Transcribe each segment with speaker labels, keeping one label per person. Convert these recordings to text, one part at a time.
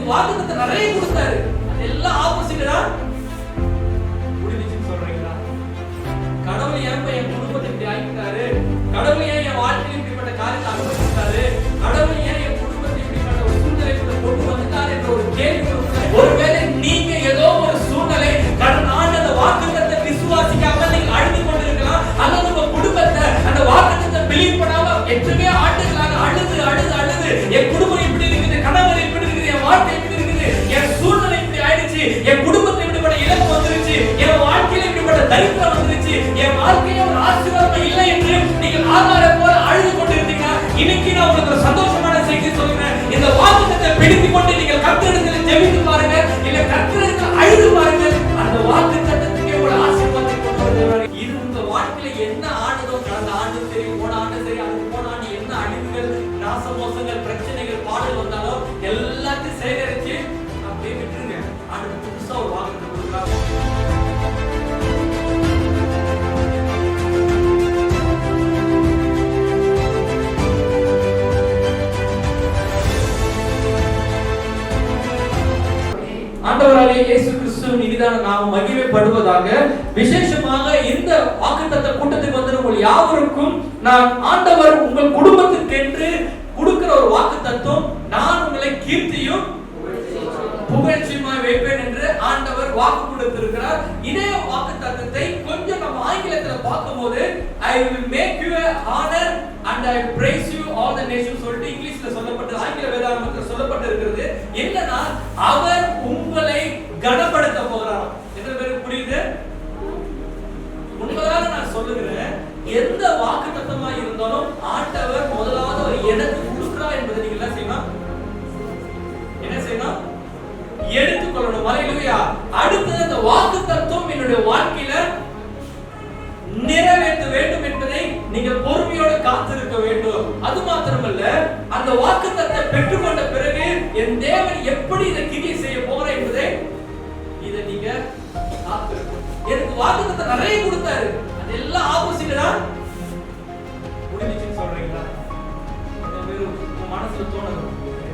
Speaker 1: எனக்கு வாக்குத்தத்தை நிறைய கொடுத்தாரு. அதெல்லாம் ஆப்போசிட் தான் முடிஞ்சிச்சுன்னு சொல்றீங்களா? கடவுள் ஏன் என் குடும்பத்தை இப்படி ஆக்கிட்டாரு? கடவுள் ஏன் என் வாழ்க்கையில் இப்படிப்பட்ட காரியத்தை அனுமதித்தாரு? கடவுள் ஏன் என் குடும்பத்தை இப்படிப்பட்ட ஒரு சூழ்நிலைக்குள்ள கொண்டு வந்துட்டாரு என்ற ஒரு கேள்வி. ஒருவேளை நீங்க ஏதோ ஒரு சூழ்நிலை கடந்த ஆண்டு அந்த வாக்குத்தத்தை விசுவாசிக்காம நீங்க அழுது கொண்டிருக்கலாம், அல்லது உங்க குடும்பத்தை அந்த வாக்குத்தத்தை பிலீவ் பண்ணாம எத்தனையோ ஆண்டுகளாக அழுது அழுது அழுது என் குடும்பம் இப்படி இருக்குது, கணவர் இப்படி இருக்குது, என் வாழ்க்கை இப்படி இருக்குது, என் சூழ்நிலை இப்படி ஆயிடுச்சு, என் குடும்பத்தில் இப்படிப்பட்ட இழப்பு வந்துருச்சு, என் வாழ்க்கையில இப்படிப்பட்ட தரித்திரம் வந்துருச்சு, என் வாழ்க்கையில ஒரு ஆசீர்வாதம் இல்லை என்று நீங்கள் ஆதார போல அழுது கொண்டிருந்தீங்கன்னா, இன்னைக்கு நான் உங்களுக்கு ஒரு சந்தோஷமான செய்தி சொல்கிறேன். இந்த வாக்குத்தத்தை பிடித்துக் கொண்டு நீங்கள் கர்த்தரிடத்தில் ஜெபித்து பாருங்க, இல்ல கர்த்தரிடத்தில் அழுது பாருங்க. அந்த வாக்குத்தத்தத்துக்கு ஒரு ஆசீர்வாதத்தை கொண்டு வருவார். இது உங்க வாழ்க்கையில என்ன ஆனதோ, கடந்த ஆண்டு சரி, போன ஆண்டு சரி, அதுக்கு போன ஆண்டு என்ன அழிவுகள், நாசமோசங்கள், பிரச்சனைகள், பாடல் வந்தாலும் எல்லாத்தையும் சேகரிச்சு அப்படியே விட்டுருங்க. ஆண்டு புதுசா ஒரு வாக்குத்தத்தை கொடுக்குறாங்க. ஆண்டவராகிய இயேசு கிறிஸ்துவின் இனிதான நாமம் மகிமைப்படுவதாக. விசேஷமாக இந்த வாக்குத்தத்த கூட்டத்துக்கு வந்து உங்கள் யாவருக்கும் நான் ஆண்டவர் உங்கள் குடும்பத்துக்கு என்று கொடுக்கிற ஒரு வாக்குத்தத்தம், நான் உங்களை கீர்த்தியும் புகழ்ச்சியுமாய் வைப்பேன் என்று ஆண்டவர் வாக்கு கொடுத்திருக்கிறார். இதே வாக்குத்தத்தத்தை கொஞ்சம் நம்ம ஆங்கிலத்தில் பார்க்கும்போது I will make you a honor and I praise you all the nations சொல்லிட்டு இங்கிலீஷ்ல சொல்லப்பட்டு ஆங்கில வேதாகமத்தில் சொல்லப்பட்டு இருக்கிறது. என்னன்னா அவர் உங்களை கனப்படுத்த போகிறார். எத்தனை பேருக்கு புரியுது? உண்மையாக நான் சொல்லுகிறேன், எந்த வாக்குத்தத்தமா இருந்தாலும் ஆண்டவர் முதலாவது அவர் எனக்கு கொடுக்கிறார் என்பதை நீங்க என்ன செய்யணும்? என்ன செய்யணும்? எடுத்துக்கொள்ளணும். ஹல்லேலூயா. அடுத்து அந்த வாக்குத்தத்தம் என்னுடைய வாழ்க்கையில நிறைவேற்ற வேண்டும் என்பதை நீங்கள் பொறுமையோடு காத்திருக்க வேண்டும். அது மாத்திரமல்ல, அந்த வாக்குத்தத்தத்தை பெற்றுக்கொண்ட பிறகு என் தேவன் எப்படி இதை கிரியை செய்ய போகிறார் என்பதை இதை நீங்க காத்திருக்கணும். எனக்கு வாக்குத்தத்தை நிறைய கொடுத்தாரு, அதெல்லாம் ஆப்போசிட் தான் முடிஞ்சிச்சுன்னு சொல்றீங்களா? உங்க மனசுல தோணுது,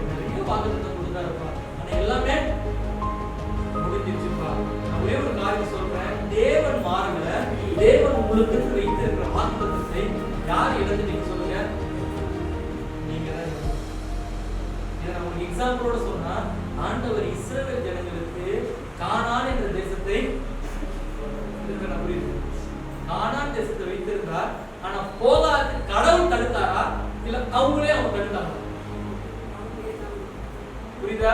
Speaker 1: நிறைய வாக்குத்தத்தை கொடுத்தாருப்பா, ஆனா எல்லாமே முடிஞ்சிச்சுப்பா. நான் ஒரே ஒரு காரியம் சொல்றேன், தேவன் மாறல. தேவன் உங்களுக்கு வைத்திருக்கிற வாக்குத்தத்தத்தை யார் இழந்துட்டீங்க சொல்லுங்க? நீங்க தான். இதை நான் ஒரு எக்ஸாம்பிளோட சொன்னா, ஆண்டவர் இஸ்ரவேல் ஜனங்களுக்கு கானான் என்ற தேசத்தை கானான் தேசத்தை வைத்திருந்தார். ஆனா போகாது கடவுள் தடுத்தாரா இல்ல அவங்களே அவங்க தடுத்தாங்க? புரியுதா?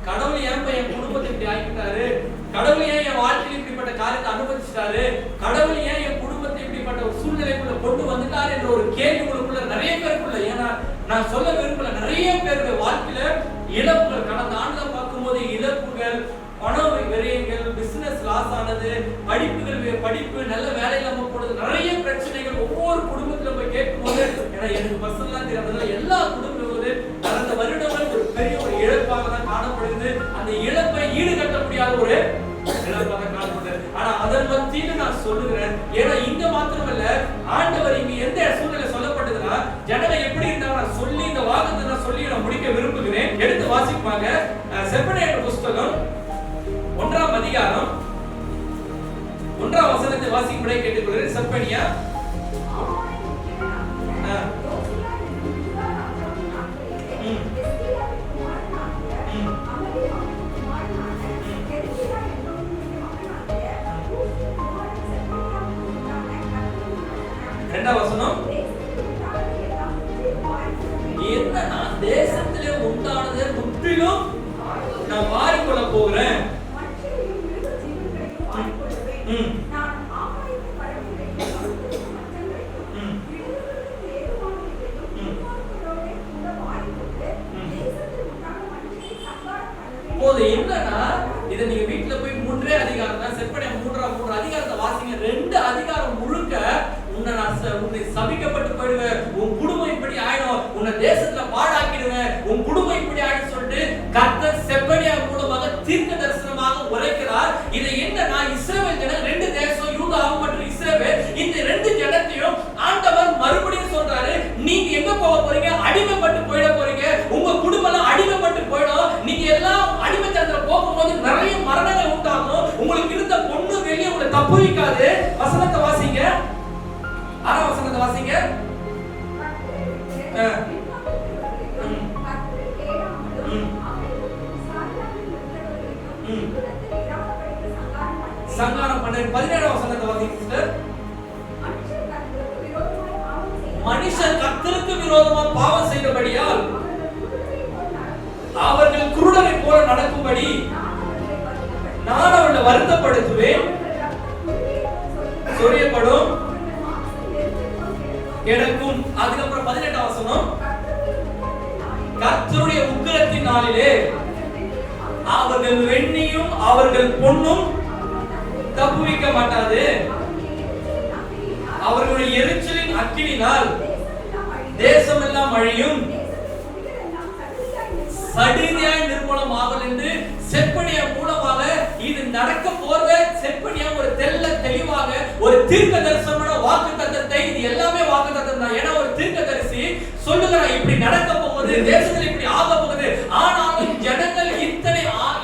Speaker 1: கடவுள் ஏன் என் குடும்பத்தை இப்படி ஆக்கிட்டாரு? கடவுள் ஏன் என் வாழ்க்கையில் இப்படிப்பட்ட காரியத்தை அனுமதிச்சிட்டாரு? கடவுள் ஏன் என் குடும்பத்தை இப்படிப்பட்ட ஒரு சூழ்நிலைக்குள்ள கொண்டு வந்துட்டாரு என்ற ஒரு கேள்வி உங்களுக்குள்ள நிறைய பேருக்குள்ள, ஏன்னா நான் சொல்ல விரும்பல, நிறைய பேருடைய வாழ்க்கையில இழப்புகள், கடந்த ஆண்டுல பார்க்கும்போது இழப்புகள், பண விரயங்கள், பிசினஸ் லாஸ் ஆனது, படிப்பு நல்ல வேலை இல்லாம போனது, நிறைய பிரச்சனைகள் ஒவ்வொரு குடும்பத்துல போய் கேட்கும்போது, ஏன்னா எனக்கு பர்சனலா தெரியாததுல எல்லா குடும்பங்களும் கடந்த வருடங்கள் ஒரு பெரிய ஒரு இழப்பாக தான் காணப்படுது. அந்த இழப்பை ஈடுகட்ட முடியாத ஒரு இழப்பாக காணப்படுது. ஆனா அதன் மத்தியில நான் சொல்லுகிறேன், ஏன்னா இங்க மாத்திரமல்ல, ஆண்டவர் இங்க எந்த சூழ்நிலை சொல்லப்பட்டதுன்னா, ஜனங்க எப்படி இருந்தாங்க நான் சொல்லி இந்த வாக்குத்தை நான் சொல்லி நான் முடிக்க விரும்புகிறேன். எடுத்து வாசிப்பாங்க. செப்பனியா புஸ்தகம் 1ஆம் அதிகாரம் 1ஆம் வசனத்தை வாசிக்கும்படி கேட்டுக்கொள்கிறேன். செப்பனியா இரண்டாம் வசனம், என்னன்னா தேசத்திலே உண்டானது முற்றிலும் நான் மாறிக்கொள்ள போகிறேன். என்னன்னா இதை நீங்க வீட்டுல போய் 3 அதிகாரம் தான் செப்பனியா 3 அதிகாரத்தை வாசிங்க. 2 அதிகாரம் முழுக்க உன்னை சபிக்கப்பட்டு போயிடுவேன், உன் குடும்பம் இப்படி ஆயிடும், உன்னை தேசத்துல பாழாக்கிடுவேன், உன் குடும்பம் இப்படி ஆயிடும் சொல்லிட்டு கர்த்தர் செப்பனியா மூலமாக தீர்க்க தரிசனமாக உரைக்கிறார். இது என்னன்னா இஸ்ரவேல் ஜனம் 2 தேசம், யூதாவும் மற்றும் இஸ்ரவேல், இந்த 2 ஜனத்தையும் ஆண்டவர் மறுபடியும் சொல்றாரு, நீங்க எங்க போக போறீங்க? அடிமைப்பட்டு போயிட போறீங்க, உங்க குடும்பம் எல்லாம் அடிமைப்பட்டு போயிடும், நீங்க எல்லாம் தப்புவிக்காது. வசனத்தை வாசிங்க, 6ஆம் வசனத்தை வாசிங்க. சங்காரம் பண்ண 17ஆம் வசனத்தை வாசிங்க சிஸ்டர். மனுஷர் கர்த்தருக்கு விரோதமா பாவம் செய்தபடியால் அவர்கள் குருடரை போல நடக்கும்படி நான் அவர்களை வருத்தப்படுத்துவேன். சொரியப்படும் எனக்கும். அதுக்கப்புறம் 18ஆம் வசனம், கர்த்தருடைய உக்கிரத்தின் நாளிலே அவர்கள் வெண்ணியும் அவர்கள் பொன்னும் தப்புவிக்க மாட்டாது. அவர்களுடைய எரிச்சலின் அக்கினினால் தேசம் எல்லாம் அழியும், சடிதியாய் நிர்மூலமாகும் என்று செப்பனியா மூலமாக இது நடக்க போறத செப்பனியா ஒரு தெளிவாக ஒரு தீர்க்க தரிசனமான வாக்குத்தத்தத்தை, இது எல்லாமே வாக்குத்தத்தம் தான். ஏன்னா ஒரு தீர்க்கதரிசி சொல்லுகிறான் இப்படி நடக்க போகுது, தேசத்தில் இப்படி ஆக போகுது. ஆனாலும் ஜனங்கள் இத்தனை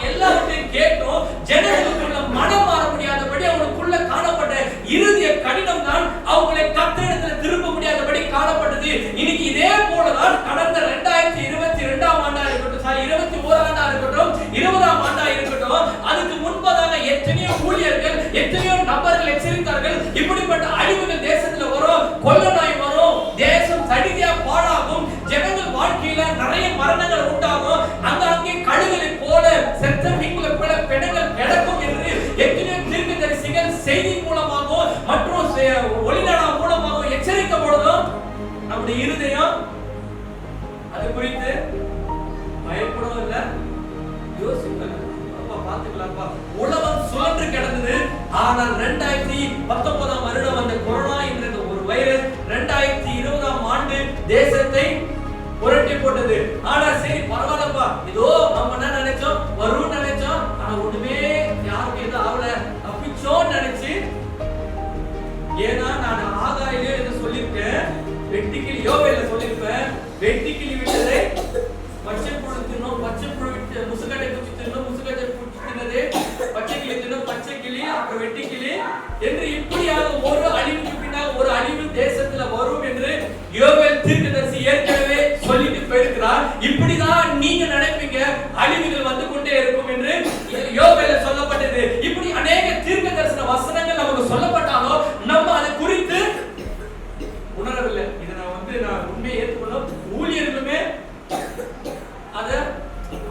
Speaker 1: எல்லாவற்றையும் கேட்டும் ஜனங்களுக்குள்ள மனம் மாற முடியாதபடி அவங்களுக்குள்ள காணப்பட்ட இறுதிய கடினம் தான் அவங்களை கர்த்தரிடத்தில் திரும்ப முடியாதபடி காணப்பட்டது. இன்னைக்கு இதே போலதான் கடந்த 2022ஆம் ஆண்டா இருக்கட்டும், 21ஆம் ஆண்டா இருக்கட்டும், 20ஆம் ஆண்டா இருக்கட்டும், அதுக்கு முன்பதாக எத்தனையோ ஊழியர்கள், எத்தனையோ நபர்கள் எச்சரித்தார்கள் இப்படிப்பட்ட அழிவுகள் தேசத்துல வரும், கொள்ள நோய் வரும், தேசம் சடிதியா பாழாகும், ஜனங்கள் வாழ்க்கையில நிறைய மரணங்கள் உண்டாகும், அங்கே கழுகுகளை போல செத்த மீன்களை போல பெண்கள் கிடக்கும் என்று எத்தனையோ தீர்க்கதரிசிகள் செய்தி மூலமாகவும் மற்றும் ஒளிநாடா மூலமாகவும் எச்சரிக்க பொழுதும் நம்முடைய இருதயம் அது குறித்து பயப்படவும் இல்லை, யோசிக்கல. அப்பா பாத்துக்கலாம்ப்பா, உலகம் சுழன்று கிடந்தது. ஆனால் 2019ஆம் வருடம் அந்த கொரோனா என்ற ஒரு வைரஸ் 2020ஆம் ஆண்டு தேசத்தை புரட்டி போட்டது. ஆனா சரி பரவாயில்லப்பா, இதோ நம்ம என்ன நினைச்சோம், வரும்னு நினைச்சோம், ஆனா ஒண்ணுமே யாருக்கு எதுவும் ஆகல, தப்பிச்சோன்னு நினைச்சு. ஏன்னா நான் ஆகாயிலே என்ன சொல்லியிருக்கேன், வெட்டிக்கிளி யோவேல சொல்லியிருப்பேன், வெட்டிக்கிளி விட்டதை பச்சை புழு தின்னும், பச்சை புழு விட்டு முசுக்கட்டை குச்சி தின்னும், முசுக்கட்டை குச்சி தின்னதே பச்சை கிளி தின்னும், பச்சை கிளி அப்புறம் வெட்டிக்கிளி என்று இப்படியாக ஒரு அழிவுக்கு பின்னால் ஒரு அழிவு தேசத்துல வரும் என்று யோவேல் தீர்க்கதரிசி ஏற்கனவே சொல்லிட்டு போயிருக்கிறார். இப்படிதான் நீங்க நினைப்பீங்க அழிவுகள் வந்து கொண்டே இருக்கும் என்று யோவேல சொல்லப்பட்டது. இப்படி அநேக தீர்க்க தரிசன வசனங்கள் நமக்கு சொல்லப்பட்டாலும் நம்ம அதை குறித்து உணரவில்லை. இதை நான் உண்மையை ஏற்றுக்கொள்ளும், ஊழியர்களுமே அதை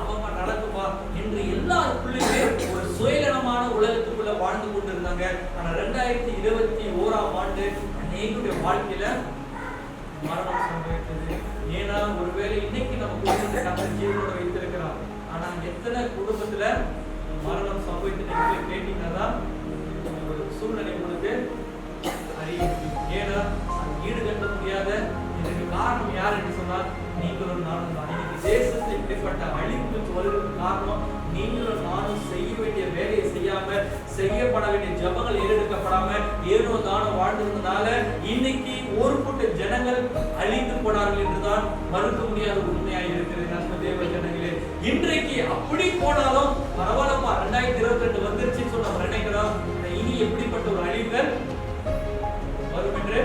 Speaker 1: அவமா நடக்குமா என்று எல்லாருக்குள்ளுமே ஒரு சுயநலமான உலகத்துக்குள்ள வாழ்ந்து கொண்டிருந்தாங்க. ஆனா 2021ஆம் ஆண்டு அநேகருடைய வாழ்க்கையில மரணம் சம்பவித்தது. ஏன்னா ஒருவேளை இன்னைக்கு நம்ம குடும்பத்தை கர்த்தர் ஜீவனோட வைத்திருக்கிறார், ஆனா எத்தனை குடும்பத்துல மரணம் சம்பவித்து நீங்க கேட்டீங்கன்னா ஒரு சூழ்நிலை உங்களுக்கு அறியும். ஏன்னா ஈடுகட்ட முடியாத இதற்கு காரணம் யார் என்று சொன்னால் நீங்களும் நானும் தான். இன்னைக்கு தேசத்தில் இப்படிப்பட்ட அழிவுக்கு வருவதற்கு காரணம் நீங்களும் நானும் செய்ய வேண்டிய வேலையை செய்யாம, செய்யப்பட வேண்டிய ஜபங்கள் ஏறெடுக்கப்படாம ஏனோ தானோ வாழ்ந்ததுனால இன்னைக்கு ஒரு கூட்ட ஜனங்கள் அழிந்து போனார்கள் என்றுதான் மறுக்க முடியாத உண்மையாக இருக்கிறது. நம்ம தேவ ஜனங்களே, இன்றைக்கு அப்படி போனாலும் பரவாயில்லப்பா, 2022 வந்துருச்சுன்னு சொல்லி நம்ம நினைக்கிறோம். இனி எப்படிப்பட்ட ஒரு அழிவுகள் வரும் என்று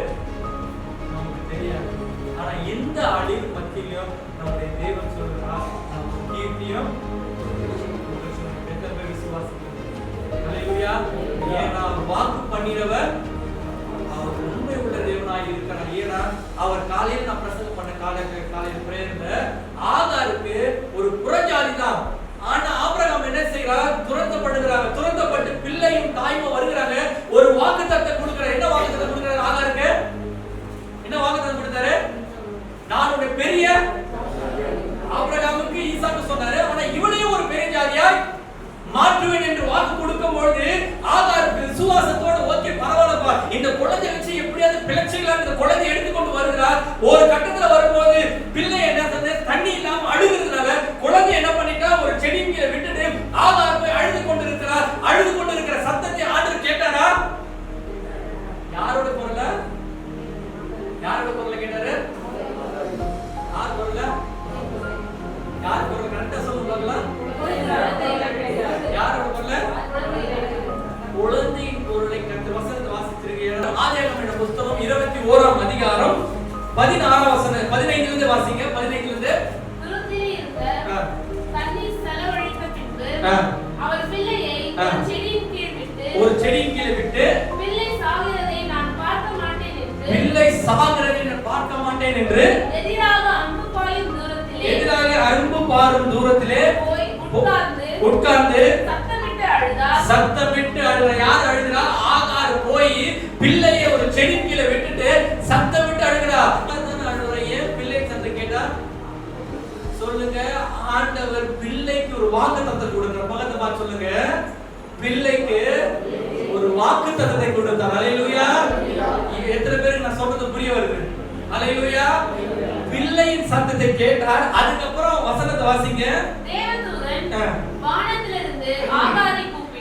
Speaker 1: நமக்கு தெரியாது. ஆனா எந்த அழிவு மத்தியிலும் நம்முடைய தேவன் சொல்கிறார், நம்ம கீர்த்தியும் வாக்கு பண்ணினவர் அவர் உண்மை உள்ள தேவனாய் இருக்கிறார். ஏன்னா அவர் காலையில் நான் பிரசங்கம் பண்ண காலையில் பிரேயர்ல ஆகாருக்கு ஒரு புறஜாதி தான். ஆனா ஆபிரகாம் என்ன செய்யறார், துரத்தப்பட்டு பிள்ளையும் தாயும் வருகிறாங்க. ஒரு வாக்குத்தத்தம் கொடுக்கிறார். என்ன வாக்குத்தத்தம் கொடுக்கிறார் ஆகாருக்கு? என்ன வாக்குத்தத்தம் கொடுத்தாரு? நான் ஒரு பெரிய ஆபிரகாமுக்கு ஈசாக்கு சொன்னாரு, ஆனா இவனையும் ஒரு பெரிய ஜாதியாய் மாற்றுவேன் என்று வாக்கு கொடுக்கும் பொழுது ஆகாருக்கு விசுவாசத்தோட ஓகே பரவாயில்லப்பா, இந்த குழந்தை வச்சு எப்படியாவது பிழைச்சிக்கலாம் இந்த குழந்தை எடுத்துக்கொண்டு வருகிறார். ஒரு கட்டத்துல வரும்போது பிள்ளை என்ன தண்ணி இல்லாம அழுகிறதுனால குழந்தை என்ன பண்ணிட்டா ஒரு செடி கீழே விட்டுட்டு ஆகார் போய் அழுது கொண்டிருக்கிறார். அழுது கொண்டிருக்கிற சத்தத்தை ஆண்டவர் கேட்டாரா? யாரோட குரல? யாரோட குரல கேட்டாரு? யார் குரல? யார் குரல? கரெக்டா சொல்லுவாங்களா? யாரோட குரல? குழந்தையின் குரலை 16 வசனம் 15 இருந்து வாசிங்க. 15 இருந்து
Speaker 2: துருத்திலே இருந்த தண்ணீர் செலவழித்த பின்பு அவர் பிள்ளையை ஒரு செடியின் கீழ் விட்டு பிள்ளை சாகிறதை நான் பார்க்க மாட்டேன் என்று எதிராக அன்பு பாரும் தூரத்திலே போய் உட்கார்ந்து சத்தமிட்டு அழுதார். யார் அழுகிறா? ஆகார் போய் பிள்ளையை ஒரு செடியின் கீழ விட்டுட்டு சத்தமிட்டு அழுகிறா. ஏன் பிள்ளை சத்தம் கேட்டா? சொல்லுங்க, ஆண்டவர் பிள்ளைக்கு ஒரு வாக்குத்தத்தத்தை கொடுங்க. பக்கத்தை பார்த்து சொல்லுங்க, பிள்ளைக்கு ஒரு வாக்குத்தத்தத்தை கொடுத்தார். அல்லேலூயா. எத்தனை பேருக்கு நான் சொல்றது புரிய வருது? அல்லேலூயா. பிள்ளையின் சத்தத்தை கேட்டார். அதுக்கப்புறம் வசனத்தை வாசிங்க.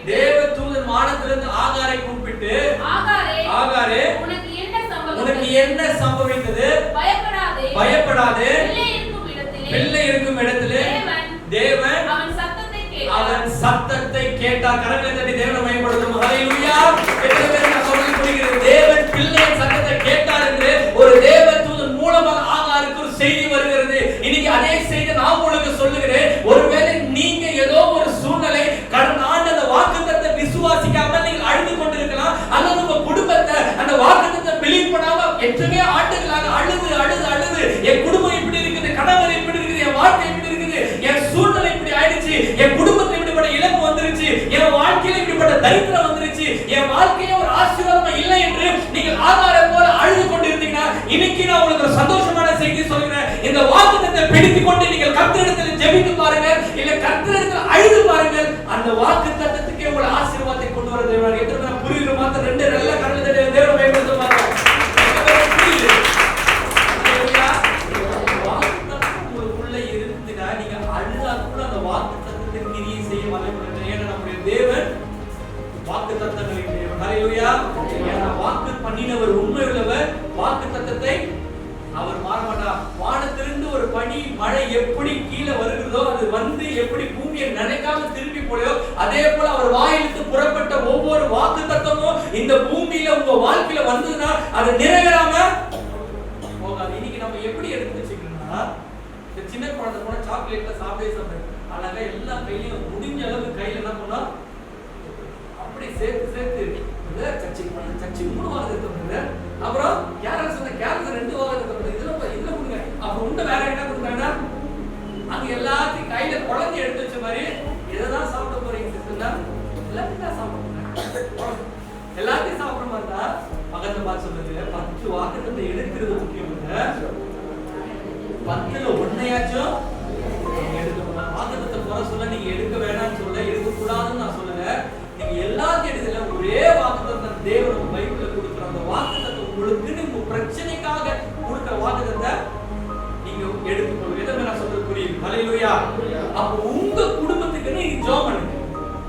Speaker 2: தேவதூதன் வானத்திலிருந்து ஆகாரை கூப்பிட்டு ஆகாரே உனக்கு என்ன சம்பவித்தது? பயப்படாதே. பிள்ளை இருக்கும் இடத்திலே தேவன் அவன் சத்தத்தை கேட்டார். கரங்களை தட்டி தேவனை மகிமைப்படுத்தும். ஹல்லேலூயா. எத்தனை பேருக்கு நான் சொல்றது புரிகிறது? தேவன் பிள்ளையின் சத்தத்தை கேட்டார் என்று ஒரு தேவதூதன் மூலமாக ஆகாருக்கு ஒரு செய்தி வருகிறது. இன்னைக்கு அதே செய்தி நான் உங்களுக்கு சொல்லுகிறேன். ஒருவேளை நீங்க ஏதோ ஒரு சூழ்நிலை கடந்த ஆண்டு அந்த வாக்குத்தத்தத்தை விசுவாசிக்காமல் நீங்கள் அழுது கொண்டிருக்கலாம், அல்லது உங்க குடும்பத்தை அந்த வாக்குத்தத்தத்தை பிலீவ் பண்ணாம எத்தனையோ ஆண்டுகளாக அழுது என் குடும்பம் இப்படி இருக்குது, கணவர் இப்படி இருக்குது, என் வாழ்க்கை இப்படி இருக்குது, என் சூழ்நிலை இப்படி ஆயிடுச்சு, என் குடும்பத்துல இப்படிப்பட்ட இழப்பு வந்துருச்சு, என் வாழ்க்கையில இப்படிப்பட்ட தரித்திரம் வந்துருச்சு, என் வாழ்க்கையே ஒரு ஆசீர்வாதமா இல்லை என்று நீங்கள் ஆகாரை போல அழுது கொண்டிருந்தீங்கன்னா, இன்னைக்கு நான் உங்களுக்கு ஒரு சந்தோஷமான செய்தி சொல்கிறேன். இந்த வாக்குத்தத்தத்தை பிடித்துக் கொண்டு நீங்கள் கர்த்தரிடத்தில் ஜெபித்து பாருங்க, இல்ல கர்த்தரிடத்தில் அழுது பாருங்க. அந்த வாக்குத்தத்தத்துக்கு உங்களை ஆசீர்வாதத்தை கொண்டு வர தேவன். எத்தனை புரியுற மாத்த ரெண்டு நல்ல கரங்களை தேவனை பயன்படுத்துவாங்க. உங்களுக்குள்ள இருந்துனா நீங்க அழுதா கூட அந்த வாக்குத்தத்தத்தை கிரியை செய்ய வல்லவராக. ஏன்னா நம்முடைய தேவன் வாக்குத்தத்தங்களின் தேவன். ஹல்லேலூயா. ஏன்னா வாக்கு பண்ணினவர் உண்மை உள்ளவர். வாக்குத்தத்தத்தை அவர் மாறமாட்டார். வானத்திலிருந்து ஒரு பனி மழை எப்படி கீழே வருகிறதோ, அது வந்து எப்படி பூமியை நனைக்காம திரும்பி போலையோ, அதே போல அவர் வாயிலிருந்து புறப்பட்ட ஒவ்வொரு வாக்குத்தத்தமும் இந்த பூமியில உங்க வாழ்க்கையில வந்ததுன்னா அது நிறைவேறாம போகாது. இன்னைக்கு நம்ம எப்படி எடுத்து வச்சுக்கணும்னா, இந்த சின்ன குழந்தை போன சாக்லேட்ல சாப்பிட அழகா எல்லா கையிலையும் முடிஞ்ச அளவுக்கு கையில என்ன பண்ணா அப்படி சேர்த்து கச்சி 3 வாரம் எடுத்து, அப்புறம் கேரட் சொன்ன கேரட் 2 வாரம் எடுத்து, இதுல கொடுங்க. அப்புறம் உண்ட வேற என்ன கொடுக்குறாங்கன்னா, அங்க எல்லாத்தையும் கையில குழந்தை எடுத்து வச்ச மாதிரி எதான் சாப்பிட போறீங்க சிஸ்டர்னா, எல்லாத்தையும் தான் சாப்பிட போறேன். எல்லாத்தையும் சாப்பிட மாட்டா பக்கத்துல பார்த்து சொல்லுங்க, 10 வாக்குத்தத்தத்தை எடுக்கிறது முக்கியம் இல்ல, 10ல ஒன்னையாச்சும் எடுக்கணும். வாக்குத்தத்தத்தை போற சொல்ல நீங்க எடுக்க வேணாம்னு சொல்ல, எடுக்க கூடாதுன்னு நான் சொல்லல. நீங்க எல்லாத்தையும் எடுத்துல ஒரே வாக்குத்தத்தம் தேவன் பைபிள்ல கொடுக்குற அந்த வாக்குத்தத்தம் உங்களுக்கு உங்க பிரச்சனைக்காக கொடுக்குற வாக்குத்தத்தை நீங்க எடுத்துக்கொள்ளுங்க. எதை நான் சொல்றது புரியுது? ஹல்லேலூயா. அப்ப உங்க குடும்பத்துக்கு நீங்க ஜெபம் பண்ணுங்க.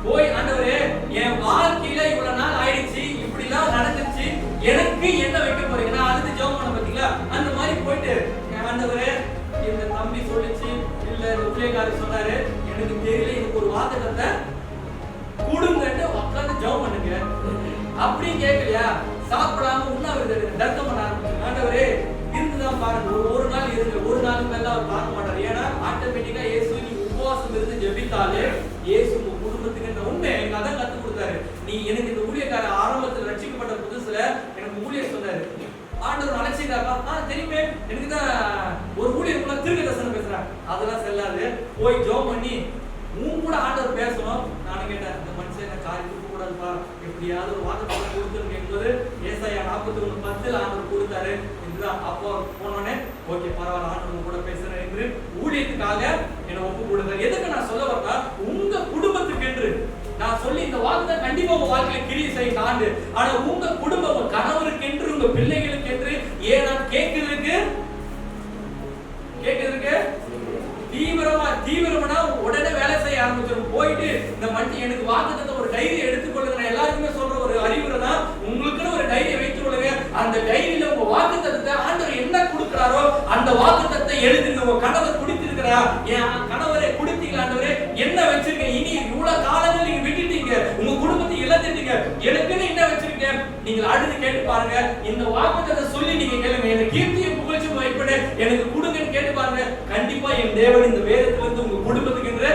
Speaker 2: போய் ஆண்டவரே, என் வாழ்க்கையில இவ்வளவு நாள் ஆயிடுச்சு, இப்படி எல்லாம் நடந்துச்சு, எனக்கு என்ன வைக்க போறீங்க? நான் அதுக்கு ஜெபம் பண்ண பாத்தீங்களா? அந்த மாதிரி போயிட்டு ஆண்டவரே, இந்த தம்பி சொல்லிச்சு, இல்ல இந்த பிள்ளைக்காரர் சொன்னாரு, எனக்கு தெரியல, எனக்கு ஒரு வாக்குத்தத்தை கொடுங்கன்னு உட்கார்ந்து ஜெபம் பண்ணுங்க. அப்படி கேட்கலையா? சாப்பிடாம உண்ணாவிரதம் தர்க்கம் பண்ண ஆரம்பிச்சு, ஆண்டவரே இருந்துதான் பாருங்க, ஒரு நாள் இருங்க, ஒரு நாளுக்கு மேல அவர் பார்க்க மாட்டார். ஏன்னா ஆட்டோமேட்டிக்கா இயேசு நீங்க உபவாசம் இருந்து ஜெபித்தாலே இயேசு உங்க குடும்பத்துக்கு உண்மை எனக்கு அதான் கத்து கொடுத்தாரு. நீ எனக்கு இந்த ஊழியக்கார ஆரம்பத்தில் ரட்சிக்கப்பட்ட புதுசுல எனக்கு ஊழியர் சொன்னாரு, ஆண்டவர் அழைச்சிட்டாக்கா தெரியுமே, எனக்கு தான் ஒரு ஊழியருக்குள்ள திருக்க தரிசனம் பேசுறாங்க, அதெல்லாம் செல்லாது, போய் ஜெபம் பண்ணி உன் கூட ஆண்டவர் பேசணும். நானும் கேட்டேன், இந்த மனுஷன் என்ன காரியத்துக்கு கூடாதுப்பா, எப்படியாவது ஒரு வாக்குத்தத்தம் கொடுத்துருங்க என்பது ஏசாயா 41:10 ஆண்டவர் கொடுத்தாரு. இதுதான் அப்போ போனோடனே ஓகே பரவாயில்ல, ஆண்டவர் கூட பேசுறேன் என்று ஊழியத்துக்காக என்னை ஒப்பு கொடுத்தாரு. எதுக்கு நான் சொல்ல வரேன்னா, உங்க குடும்பத்துக்கு என்று நான் சொல்லி இந்த வாக்குத்தை கண்டிப்பா உங்க வாழ்க்கையில கிரியை செய்ய ஆண்டு. ஆனா உங்க குடும்பம், உங்க கணவருக்கு என்று, உங்க பிள்ளைகளுக்கு என்று ஏன் நான் கேட்கிறதுக்கு தீவிரமா உடனே வேலை செய்ய ஆரம்பிச்சிடும். போயிட்டு இந்த மனுஷன் எனக்கு வாக்குத்தத்தம் ஒரு டைரி எடுத்துக்கொள்ளுங்க. நான் எல்லாருக்குமே சொல்ற ஒரு அறிவுரை தான், உங்களுக்குன்னு ஒரு டைரியை வைத்துக் கொள்ளுங்க. அந்த டைரியில உங்க வாக்குத்தத்தத்தை ஆண்டவர் என்ன கொடுக்கிறாரோ அந்த வாக்குத்தத்தத்தை எழுதுங்க. உங்க கணவர் குடித்திருக்கிறா, என் கணவரை குடித்தீங்க ஆண்டவரே, என்ன வச்சிருக்கீங்க? இனி இவ்வளவு காலங்கள் நீங்க விட்டுட்டீங்க, உங்க குடும்பத்தை இழந்துட்டீங்க, எனக்குன்னு என்ன வச்சிருக்கீங்க? நீங்க அழுது கேட்டு பாருங்க. இந்த வாக்குத்தத்தத்தை சொல்லி நீங்க கேளுங்க, எனக்கு கீர்த்தியை புகழ்ச்சி
Speaker 1: வைப்பேன், எனக்கு கொடுங்கன்னு கேட்டு பாருங்க. கண்டிப்பா என் தேவன் இந்த வேதத்திலிருந்து உங்க குடும்பத்துக்கு என்று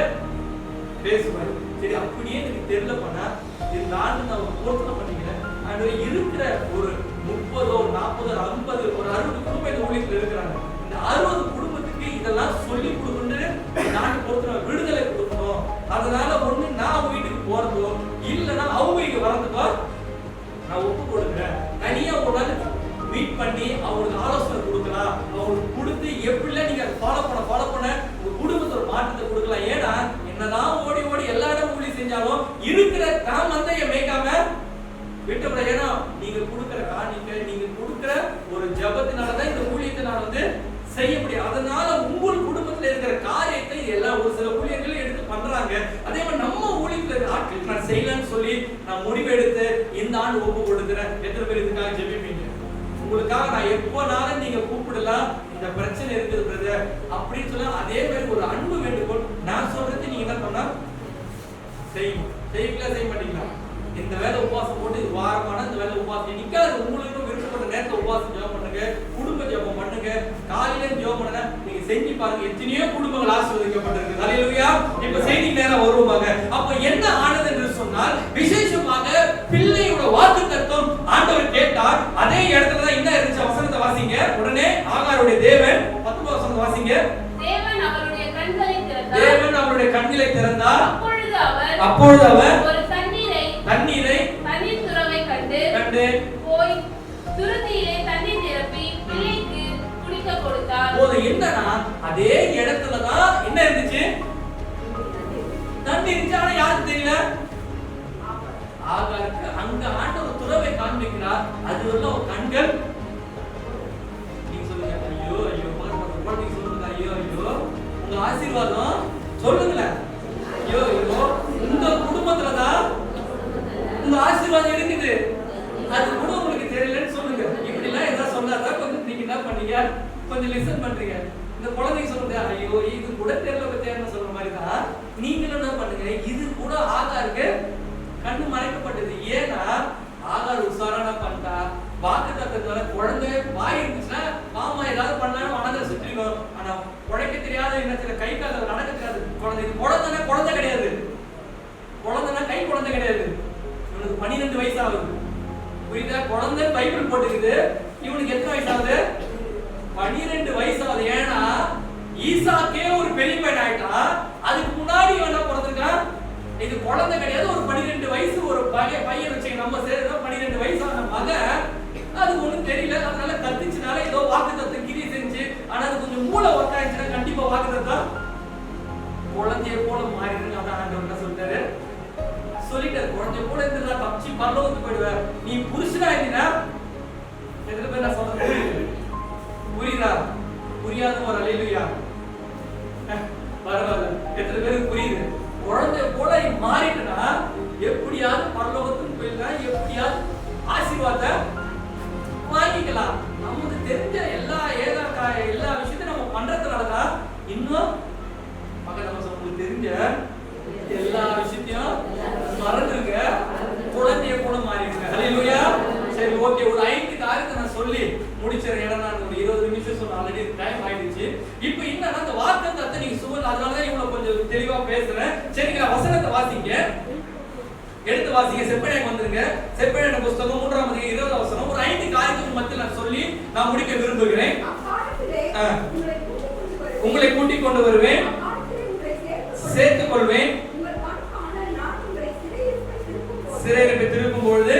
Speaker 1: பேசுவார். சரி, அப்படியே எனக்கு தெரியல பண்ணா இந்த ஆண்டு நான் ஒரு போர்த்தனை பண்ணிக்கிறேன். ஆண்டு இருக்கிற ஒரு 30 40 50 ஒரு 60 குடும்பம் இந்த ஊழியத்தில் இருக்கிறாங்க. இந்த 60 குடும்பத்துக்கு இதெல்லாம் சொல்லி கொடுக்கணும், நாட்டு போர்த்தனை விடுதலை கொடுக்கணும். அதனால ஒண்ணு நான் அவங்க வீட்டுக்கு போறதோ இல்லைன்னா அவங்க இங்க வரதுக்கோ நான் ஒப்பு கொடுக்குறேன். தனியா ஒரு நாள் மீட் பண்ணி அவங்களுக்கு ஆலோசனை கொடுக்கலாம். அவங்களுக்கு கொடுத்து எப்படிலாம் நீங்க ஃபாலோ பண்ண உங்க குடும்பத்தோட மாற்றத்தை கொடுக்கலாம். ஏன்னா என்னதான் ஓடி ஓடி எல்லா இடமும் ஊழி செஞ்சாலும் இருக்கிற தான் மந்தைய மேய்க்காம விட்டுவிட. ஏன்னா நீங்க கொடுக்கிற காணிக்கை, நீங்க கொடுக்கிற ஒரு ஜபத்தினாலதான் இந்த ஊழியத்தை நான் வந்து செய்ய முடியும். அதனால உங்கள் குடும்பத்துல இருக்கிற காரியத்தை எல்லாம் ஒரு சில ஊழியர்கள் எடுத்து பண்றாங்க. அதே மாதிரி நம்ம ஊழியத்துல இருக்கிற ஆட்களுக்கு நான் செய்யலாம்னு சொல்லி நான் முடிவெடுத்து இந்த ஆண்டு ஒப்பு கொடுக்குறேன். எத்தனை பேர் இதுக்காக ஜெபிப்பீங்க? உங்களுக்காக நான் எப்போனாலும் நீங்க கூப்பிடலாம், இந்த பிரச்சனை இருக்குது பிரதர் அப்படின்னு சொல்ல. அதே மாதிரி ஒரு அன்பு வேண்டுகோள், நான் சொல்றது நீங்க என்ன பண்ணா செய்யணும். செய்வீங்களா செய்ய மாட்டீங்களா? இந்த வேலை உபவாசம் போட்டு இது வாரமான இந்த வேலை உபவாசம் நிக்காது. உங்களுக்கு விருப்பப்பட்ட நேரத்தை உபவாசம் ஜெபம் பண்ணுங்க, குடும்ப ஜெபம் பண்ணுங்க, காலையில ஜெபம் பண்ணுங்க. நீங்க செஞ்சு பாருங்க, எத்தனையோ குடும்பங்கள் ஆசீர்வதிக்கப்பட்டிருக்கு. ஹல்லேலூயா. இப்ப செய்தி நேரம் வருவாங்க. அப்ப என்ன ஆனது என்று சொன்னால், விசேஷமாக பிள்ளையோட வாக்குத்தத்தம் ஆண்டவர் கேட்டார். அதே இடத்துல தான் என்ன இருந்துச்சு? வசனத்தை வாசிங்க உடனே. ஆகாருடைய தேவன் 10 வசனத்தை வாசிங்க.
Speaker 3: தேவன் அவருடைய கண்களை திறந்தார்.
Speaker 1: அப்பொழுது அவர்
Speaker 3: ஒரு தண்ணீர் துறவை கண்டு போய் துருத்தியிலே தண்ணீர் நிரப்பி பிள்ளைக்கு குடிக்க கொடுத்தார்.
Speaker 1: போது என்னன்னா அதே இடத்துல தான் என்ன இருந்துச்சு? தண்ணி இருந்துச்சு. ஆனா யாருக்கு தெரியல? ஆகாருக்கு. அங்க ஆண்டவர் துறவை காண்பிக்கிறார். அது உள்ள கண்கள். நீங்க சொல்லுங்க, ஐயோ ஐயோ நீங்க சொல்லுங்க, ஐயோ ஐயோ உங்க ஆசீர்வாதம் சொல்லுங்களேன். ஐயோ ஐயோ உங்க குடும்பத்துல தான் உங்க ஆசீர்வாதம் இருக்குது. அது கூட உங்களுக்கு தெரியலன்னு சொல்லுங்க. இப்படி எல்லாம் ஏதாவது சொன்னாதான் கொஞ்சம் நீங்க என்ன பண்ணீங்க, கொஞ்சம் லிசன் பண்றீங்க. இந்த குழந்தைங்க சொல்றது, ஐயோ இது கூட தெரியல பத்தியான்னு சொல்ற மாதிரி தான் நீங்களும் என்ன பண்ணுங்க. இது கூட ஆகாருக்கு கண்ணு மறைக்கப்பட்டது. ஏன்னா ஆகார் உசாரான பண்ணிட்டா. வாக்குத்தத்தத்துல குழந்தை வாய் இருந்துச்சுன்னா மாமா ஏதாவது பண்ணாலும் மனதை சுற்றிடும். ஆனா உழைக்க தெரியாத என்ன சில கை கால நடக்க தெரியாது குழந்தை. குழந்தைனா குழந்தை கிடையாது, குழந்தைனா கை குழந்தை கிடையாது. இவனுக்கு 12 வயசு ஆகுது. புரியுதா? குழந்தை பைபிள் போட்டுக்குது. இவனுக்கு எத்தனை வயசு ஆகுது? 12 வயசு ஆகுது. ஏன்னா ஈசாக்கே ஒரு பெரிய பையன் ஆயிட்டான். அதுக்கு முன்னாடி என்ன பிறந்திருக்கான்? இது குழந்தை கிடையாது, ஒரு 12 வயசு ஒரு பையன் வச்சு நம்ம சேர்ந்த 12 வயசான மகன். அது ஒண்ணும் தெரியல, அதனால கத்திச்சுனால ஏதோ வாக்குத்தத்தம் கிரி செஞ்சு. ஆனா அது கொஞ்சம் மூளை ஒர்க் ஆயிடுச்சுன்னா கண்டிப்பா வாக்குத்தத்தம் குழந்தைய போல மாறிடுங்க. அதான் ஆண்டவர் என்ன சொல்லிட்டாரு? சொல்லிட்டாரு, குழந்தைய போல இருந்தா தப்பிச்சு பரலோகத்துக்கு போயிடுவ. நீ புருஷனா இருந்தீனா எத்தனை பேர் நான் சொல்றது புரியுதா? புரியாத ஒரு அல்லேலூயா. பரவாயில்ல, எத்தனை பேருக்கு புரியுது? குழந்தை போல மாறிட்டுனா எப்படியாவது பரலோகத்துக்கு போயிடலாம், எப்படியாவது ஆசீர்வாதத்தை வாங்கிக்கலாம். நமக்கு தெரிஞ்ச எல்லா விஷயத்தையும் நம்ம பண்றதுனாலதான் இன்னும் உங்களுக்கு தெரிஞ்ச எல்லா விஷயத்தையும் மறந்துருங்க, குழந்தைய கூட மாறிடுங்க. ஹல்லேலூயா. சரி, ஓகே. ஒரு 5 காரியத்தை நான் சொல்லி முடிச்சிடறேன். ஏன்னா நான் ஒரு 20 நிமிஷம் சொன்ன ஆல்ரெடி டைம் ஆயிடுச்சு. இப்போ என்னன்னா அந்த வாக்குத்தத்தத்தை நீங்க சுவர், அதனாலதான் இவ்வளவு கொஞ்சம் தெளிவா பேசுறேன். சரிங்களா? வசனத்தை வாசிங்க, எடுத்து வாசிங்க. செப்பனியாக்கு வந்துருங்க. செப்பனியான புஸ்தகம் 3ஆம் அதிகாரம் 20ஆம் வசனம். ஒரு 5 காரியத்துக்கு மத்தியில் நான் சொல்லி நான் முடிக்க விரும்புகிறேன். உங்களை கூட்டிக் கொண்டு வருவேன், சேர்த்துக் கொள்வேன். சிறையிருப்பை திருப்பும் பொழுது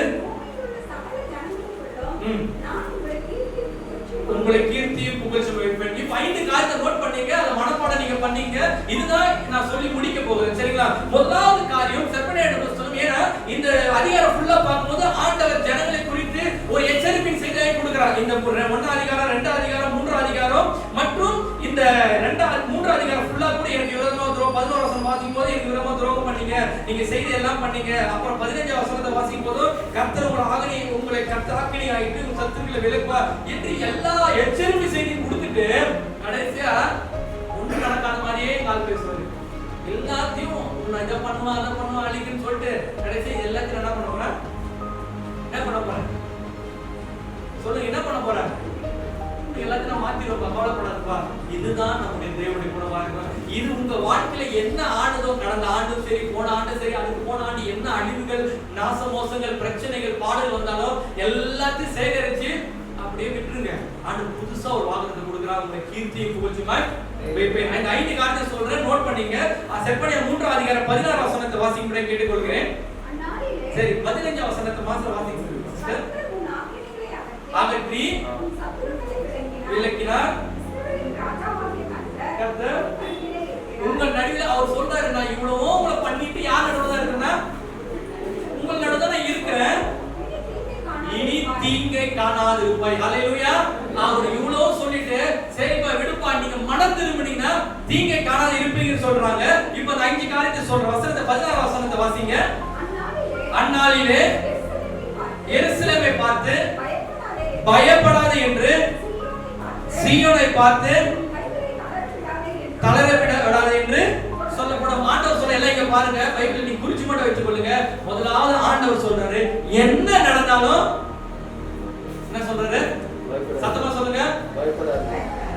Speaker 1: உங்களை கீர்த்தியும் புகழ்ச்சி வைப்பேன். இப்ப 5 காரியத்தை நோட் பண்ணீங்க, அதை மனப்பாடம் நீங்க பண்ணீங்க. இதுதான் நான் சொல்லி முடிக்க போகிறேன். சரிங்களா? முதலாவது காரியம் செப்பனியான புஸ்தகம். ஏன்னா இந்த அதிகாரம் ஃபுல்லா பார்க்கும்போது ஆண்டவர் ஜனங்களை குறித்து ஒரு எச்சரிப்பின் செய்தியை கொடுக்கிறார். இந்த 1ஆம் அதிகாரம், 2ஆம் அதிகாரம், 3ஆம் அதிகாரம் மற்றும் இந்த 3ஆம் அதிகாரம் ஃபுல்லா கூட எனக்கு விரோதமா துரோகம். 11ஆம் வசனம் வாசிக்கும் போது எனக்கு விரோதமா துரோகம் பண்ணீங்க, நீங்க செய்தி எல்லாம் பண்ணீங்க. அப்புறம் 15ஆம் வசனத்தை வாசிக்கும் போது கர்த்தர் உங்களை கர்த்தராக்கினி ஆயிட்டு உங்க சத்துருக்களை விலக்குவா என்று எல்லா எச்சரிப்பு செய்தியும் கொடுத்துட்டு கடைசியா ஒண்ணு நடக்காத மாதிரியே கால் பேசுவாரு. எல்லாத்தையும் நான் இதை பண்ணுவா அதை பண்ணுவா அழிக்குன்னு சொல்லிட்டு கடைசி எல்லாத்தையும் என்ன பண்ண போறேன்? என்ன பண்ண போறேன் சொல்லுங்க, என்ன பண்ண போறேன்? எல்லாத்தையும் நான் மாத்திடுவேன், கவலைப்படாதுப்பா. இதுதான் நம்முடைய தேவனுடைய குணமா இருக்கும். இது உங்க வாழ்க்கையில என்ன ஆனதோ, கடந்த ஆண்டும் சரி, போன ஆண்டும் சரி, அதுக்கு போன ஆண்டு என்ன அழிவுகள், நாச மோசங்கள், பிரச்சனைகள், பாடல் வந்தாலும் எல்லாத்தையும் சேகரிச்சு அப்படியே விட்டுருங்க. ஆண்டு புதுசா ஒரு வாக்குத்தத்தம் கொடுக்குறாங்க, உங்க கீர்த்தியை புகழ்ச்சியுமாய் வைப்பேன். இந்த 5 காரியத்தை சொல்றேன், நோட் பண்ணீங்க. செப்பனியா 3ஆம் அதிகாரம் 16 வசனத்தை வாசிக்கும்படி கேட்டுக்கொள்கிறேன். சரி, 15 வசனத்தை மாத்திரம் வாசிக்க சிஸ்டர். அகற்றி விலக்கினார் கர்த்தர் உங்கள் நடுவில். அவர் சொல்றாரு, நான் இவ்வளவோ உங்களை பண்ணிட்டு யார் நடுவில் தான் இருக்கிறேன்னா உங்கள் நடுவில் தான் நான் இருக்கிறேன், இனி தீங்கை காணாது இருப்பாய். ஹல்லேலூயா. அவர் இவ்வளவு சொல்லிட்டு சரிப்பா விடுப்பா, நீங்க மனம் திரும்பினீங்கன்னா தீங்கை காணாது இருப்பீங்கன்னு சொல்றாங்க. இப்போ அந்த 5 காரியத்தை சொல்ற வசனத்தை 16 வசனத்தை வாசிங்க. அந்நாளிலே எருசலேமை பார்த்து பயப்படாதே என்று, சீயோனை பார்த்து தளர விடாதே என்று சொல்லப்படும். ஆண்டவர் சொல்ல எல்லாம் இங்க பாருங்க, பைபிள் நீ குறிச்சு மட்டும் வச்சுக் கொள்ளுங்க. முதலாவது ஆண்டவர் சொல்றாரு, என்ன நடந்தாலும் என்ன சொல்றாரு? சத்தமா சொல்லுங்க,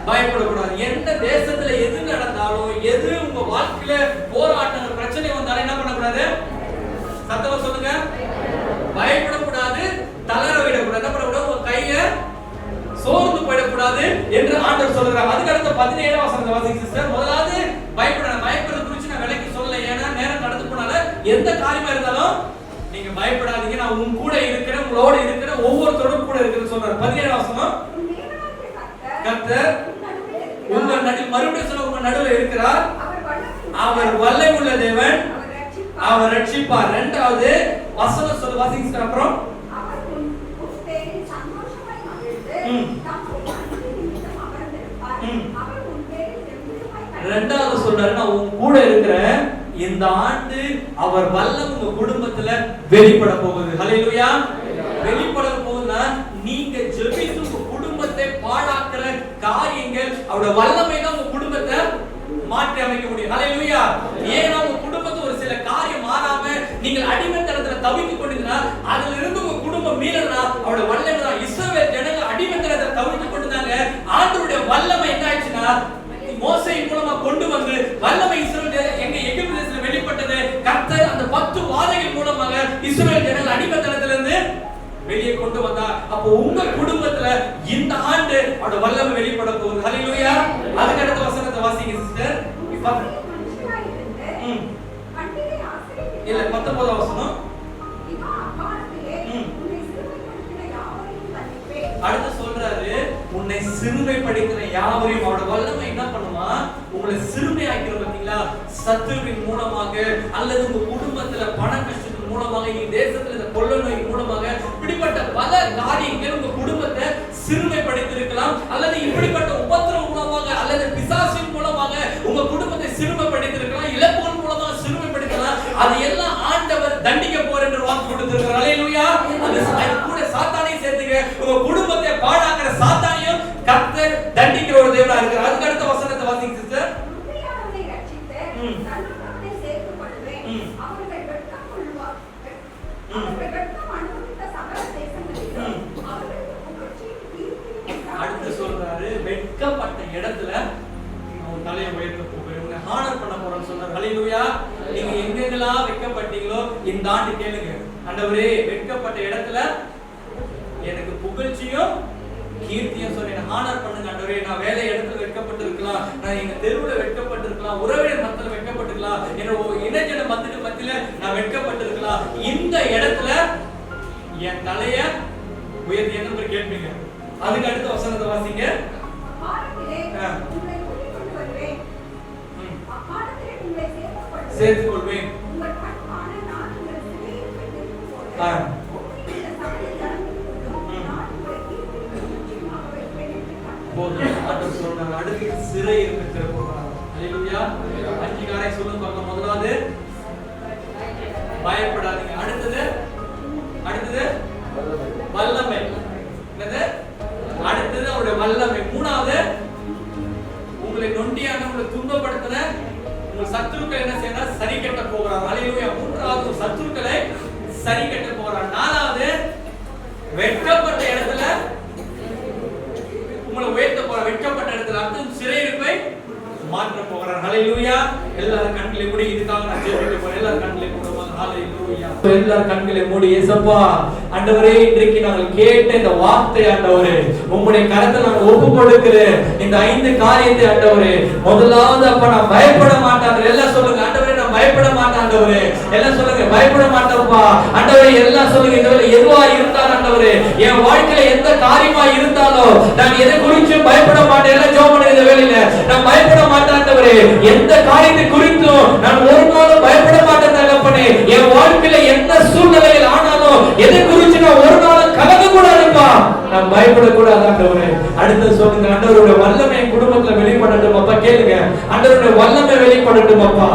Speaker 1: பயப்படக்கூடாது. எந்த தேசத்துல எது நடந்தாலும், எது உங்க வாழ்க்கையில போராட்டங்கள், பிரச்சனை வந்தாலும் என்ன பண்ணக்கூடாது? சத்தமா சொல்லுங்க, பயப்படக்கூடாது, தளர விடக்கூடாது, என்ன பண்ணக்கூடாது? உங்க கைய சோர்ந்து போயிடக்கூடாது என்று ஆண்டவர் சொல்றார். அதுக்கு அடுத்த 17 வசனத்தை வாசிங்க சிஸ்டர். முதலாவது பயப்படுறது குறித்து நான் விலைக்கு சொல்லல, ஏன்னா நேரம் கடந்து போனால எந்த காரியமா இருந்தாலும் நீங்க பயப்படாதீங்க, நான் உங்க கூட இருக்கிறேன், உங்களோட இருக்கிறேன், ஒவ்வொருத்தரோடும் கூட இருக்கிறேன்னு சொல்றாரு. 17 வசனம், கர்த்தர் உங்க நடுவில், மறுபடியும் சொல்ல, உங்க நடுவில் இருக்கிறார், அவர் வல்லை உள்ள தேவன், அவர் ரட்சிப்பார். இரண்டாவது வசனம் சொல்ல வாசிங்க. அப்புறம் இரண்டாவது சொல்றாரு, நான் உங்க கூட இருக்கிறேன், இந்த ஆண்டு அவர் வல்லம் உங்க குடும்பத்துல வெளிப்பட போகுது. ஹல்லேலூயா. வெளிப்பட போகுதுன்னா நீங்க ஜெபித்து உங்க குடும்பத்தை பாழாக்குற காரியங்கள், அவருடைய வல்லமை தான் உங்க குடும்பத்தை மாற்றி அமைக்க முடியும். ஹல்லேலூயா. ஏன்னா உங்க குடும்பத்தை ஒரு சில காரியம் மாறாம நீங்கள் அடிமைத்தனத்துல தவித்துக் கொண்டீங்கன்னா, அதுல இருந்து உங்க குடும்பம் மீறனா அவருடைய வல்லமை தான். இஸ்ரவேல் ஜனங்கள் அடிமைத்தனத்துல தவித்துக் கொண்டிருந்தாங்க. ஆண்டவருடைய வல்லமை என்ன ஆயிடுச்சுன்னா, மோசேயின் மூலமா கொண்டு வந்து வல்லமை இஸ்ரவேல் எங்க எகிப்து தேசத்துல வெளிப்பட்டது. கர்த்தர் அந்த 10 வாதைகள் மூலமாக இஸ்ரவேல் ஜனங்கள் அடிமைத்தனத்திலிருந்து வெளியே கொண்டு வந்தா. அப்போ உங்க குடும்பத்துல இந்த ஆண்டு அவருடைய வல்லமை வெளிப்பட போகுது. ஹல்லேலூயா. அதுக்கு அடுத்த வசனத்தை வாசிங்க சிஸ்டர். இல்ல 19 வசனம். அடுத்து சொல்றாரு, உன்னை சிறுமைப்படுத்துற யாவரையும், அவரோட வல்லமை என்ன பண்ணுமா, உங்களை சிறுமையாக்கிற. பாத்தீங்களா, சத்துருவின் மூலமாக அல்லது உங்க குடும்பத்துல பண கஷ்டத்தின் மூலமாக, இந்த தேசத்துல இந்த கொள்ளை நோய் மூலமாக, இப்படிப்பட்ட பல காரியங்கள் உங்க குடும்பத்தை சிறுமைப்படுத்திருக்கலாம். அல்லது இப்படிப்பட்ட உபத்திரவம் மூலமாக அல்லது பிசாசின் மூலமாக உங்க குடும்பத்தை சிறுமைப்படுத்திருக்கலாம், இழப்புகள் மூலமாக சிறுமைப்படுத்தலாம். அது எல்லாம் ஆண்டவர் தண்டிக்க போறார் என்று வாக்கு கொடுத்திருக்கிறார். ஹல்லேலூயா. அது கூட சாத்தானை சேர்த்துங்க, உங்க குடும்பத்தை பாழாக்குற சாத்தானையும் கர்த்தர் தண்டிக்கிற ஒரு தேவனா இருக்கிறார். அதுக்கு அடுத்த வசனத்தை வாசிங்க சிஸ்டர். அடுத்து சொல்றாரு, வெட்கப்பட்ட இடத்துல உன் தலையை உயர்த்த போகிறேன், உன்னை ஹானர் பண்ண போறேன்னு சொல்றாரு. ஹல்லேலூயா. நீங்க எங்கெங்கெல்லாம் வெட்கப்பட்டீங்களோ இந்த ஆண்டு கேளுங்க, ஆண்டவரே வெட்கப்பட்ட இடத்துல எனக்கு புகழ்ச்சியும் கீர்த்தியும் சொல்லி ஹானர் பண்ணுங்க ஆண்டவரே. நான் வேலை இடத்துல வெட்கப்பட்டு இருக்கலாம், நான் எங்க தெருவுல வெட்கப்பட்டு இருக்கலாம், உறவினர் மத்தியில வெட்கப்பட்டு இருக்கலாம், என்னோட இணைஜன மத்தியில நான் வெட்கப்பட்டு இருக்கலாம். இந்த இடத்துல என் தலைய உயர்த்தி என்ன கேட்பீங்க. அதுக்கு அடுத்த வசனத்தை வாசிங்க. சேர்த்துக் கொள்வேன். அடுத்து சிறை இருக்கிற போகிறார். ஹல்லேலூயா. 5 காரியம் சொல்லுங்க பார்க்கலாம். முதலாவது பயப்படாதீங்க. அடுத்தது வல்லமை. என்னது? அடுத்தது அவருடைய வல்லமை. மூணாவது உங்களை நொண்டியான, உங்களை துன்பப்படுத்தின உங்கள் சத்துருக்களை என்ன செய்யறார்? சரி கட்ட போகிறார். ஹல்லேலூயா. மூன்றாவது சத்துருக்களை சரி கட்ட போகிறார். நாலாவது வெட்கப்பட்ட இடத்துல உங்களை உயர்த்த வெட்கப்பட்ட இடத்துல அர்த்தம் சிறையிருப்பை மாற்ற போகிறார். ஹalleluya. எல்லாரும் கண்களை மூடி இதுக்காக நான் ஜெபிக்க போறேன். எல்லாரும் கண்களை மூடுங்க. ஹalleluya. எல்லாரும் கண்களை மூடி இயேசப்பா ஆண்டவரே இன்றைக்கு நாங்கள் கேட்ட இந்த வார்த்தை ஆண்டவரே உம்முடைய கரத்தில் நான் ஒப்பு கொடுக்கிறேன். இந்த 5 காரியத்தை ஆண்டவரே முதலாவது அப்ப நான் பயப்பட மாட்டேன். எல்லாம் சொல்லுங்க ஆண்டவரே நான் பயப்பட மாட்டேன் ஆண்டவரே. எல்லாம் சொல்லுங்க பயப்பட மாட்டேன்ப்பா ஆண்டவரே. எல்லாம் சொல்லுங்க இந்த வேளை எதுவா இருந்தாலும் ஆண்டவரே என் வாழ்க்கையில எந்த காரியமா இருந்தாலும் நான் எதை குறித்து பயப்பட மாட்டேன். எல்லாம் ஜெபம் பண்ணுங்க இந்த வேளையில. நான் பயப்பட மாட்டேன் ஆண்டவரே. எந்த காரியத்தை குறித்தும் நான் ஒரு நாளும் பயப்பட மாட்டேன் தகப்பனே. என் வாழ்க்கையில எந்த சூழ்நிலையில் ஆனாலும் எதை குறித்து நான் ஒரு நாளும் கலங்க கூடாதுப்பா. நான் பயப்பட கூடாது ஆண்டவரே. அடுத்து சொல்லுங்க ஆண்டவருடைய வல்லமை என் குடும்பத்துல வெளிப்படட்டும் அப்பா. கேளுங்க ஆண்டவருடைய வல்லமை வெளிப்படட்டும் அப்பா.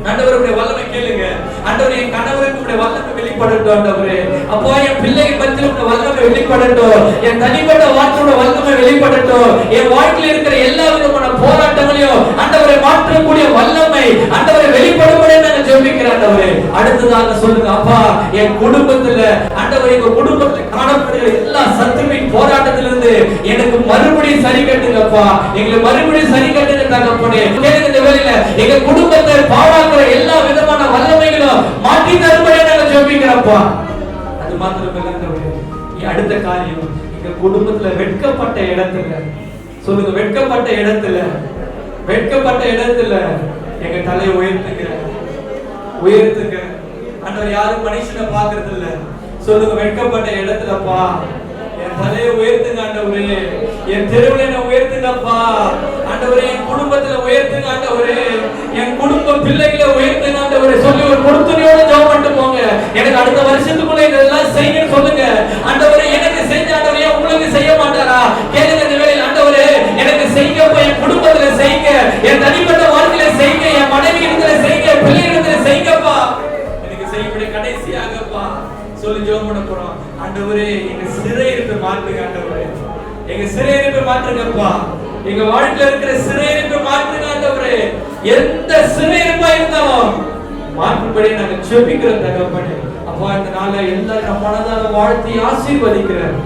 Speaker 1: ஆண்டவருடைய வல்லமை கேளுங்க ஆண்டவரே. என் கணவருக்கு வல்லமை வெளிப்படட்டும் ஆண்டவரே. அப்பா என் பிள்ளைகள் மத்தியில் வல்லமை வெளிப்படட்டும். என் தனிப்பட்ட வாழ்க்கையோட வல்லமை வெளிப்படட்டும். என் வாழ்க்கையில் இருக்கிற எல்லா விதமான போராட்டங்களையும் ஆண்டவரை மாற்றக்கூடிய வல்லமை ஆண்டவரை வெளிப்படும்படி நான் ஜெபிக்கிறேன் ஆண்டவரே. அடுத்ததாக சொல்லுங்க அப்பா என் குடும்பத்துல ஆண்டவரே எங்க குடும்பத்துல காணப்படுகிற எல்லா சத்துருவின் போராட்டத்திலிருந்து எனக்கு மறுபடியும் சரி கட்டுங்கப்பா. எங்களை மறுபடியும் சரி கட்டுங்க தகப்பனே. கேளுங்க இந்த வேளையில எங்க குடும்பத்தை பாழாக்குற எல்லா விதமான வல்லமைகளும் மாற்றி தரும்படி நாங்கள் ஜெபிக்கிறோம்ப்பா. அது மாத்திரமல்ல அடுத்த காரியம் எங்க குடும்பத்துல வெட்கப்பட்ட இடத்துல சொல்லுங்க வெட்கப்பட்ட இடத்துல எங்க தலையை உயர்த்துங்க ஆண்டவர். யாரும் மனுஷனை பாக்குறது இல்ல. சொல்லுங்க வெட்கப்பட்ட இடத்துலப்பா என் தலையை உயர்த்துங்க ஆண்டவரே. என் தெருவில் என்ன உயர்த்துங்கப்பா ஆண்டவரே. என் குடும்பத்துல உயர்த்துங்க ஆண்டவரே. என் குடும்ப பிள்ளைகளை உயர்த்துங்க ஆண்டவரே. சொல்லி ஒரு கொடுத்துணையோட ஜெபம் பண்ணிட்டு போங்க. எனக்கு அடுத்த வருஷத்துக்குள்ள இதெல்லாம் செய்யுங்க சொல்லுங்க ஆண்டவரே. எனக்கு செஞ்ச ஆண்டவரே உங்களுக்கு செய்ய மாட்டாரா? கேளுங்க இந்த வேளையில் ஆண்டவரே எனக்கு செய்யுங்கப்பா. என் குடும்பத்துல செய்யுங்க. என் தனிப்பட்ட வாழ்க்கையில செய்யுங்க. என் மனைவி இடத்துல செய்யுங்க. பிள்ளைகள் இடத்துல செய்யுங்கப்பா. எனக்கு செய்யப்பட கடைசியாகப்பா சொல்லி ஜெபம் பண்ண போறோம். ஆண்டவரே எங்க சிறையிருப்பை மாற்றுங்க ஆண்டவரே. எங்க சிறையிருப்பை மாற்றுங்கப்பா. எங்க வாழ்க்கையில இருக்கிற சிறையிருப்பை மாற்றுங்க ஆண்டவரே. எந்த சிறையிருப்பா இருந்தாலும் மாற்றும்படி நாங்க ஜெபிக்கிறோம் தகப்பனே. அப்பா இந்த நாளை எல்லாரும் மனதால வாழ்த்தி ஆசீர்வதிக்கிறேன்.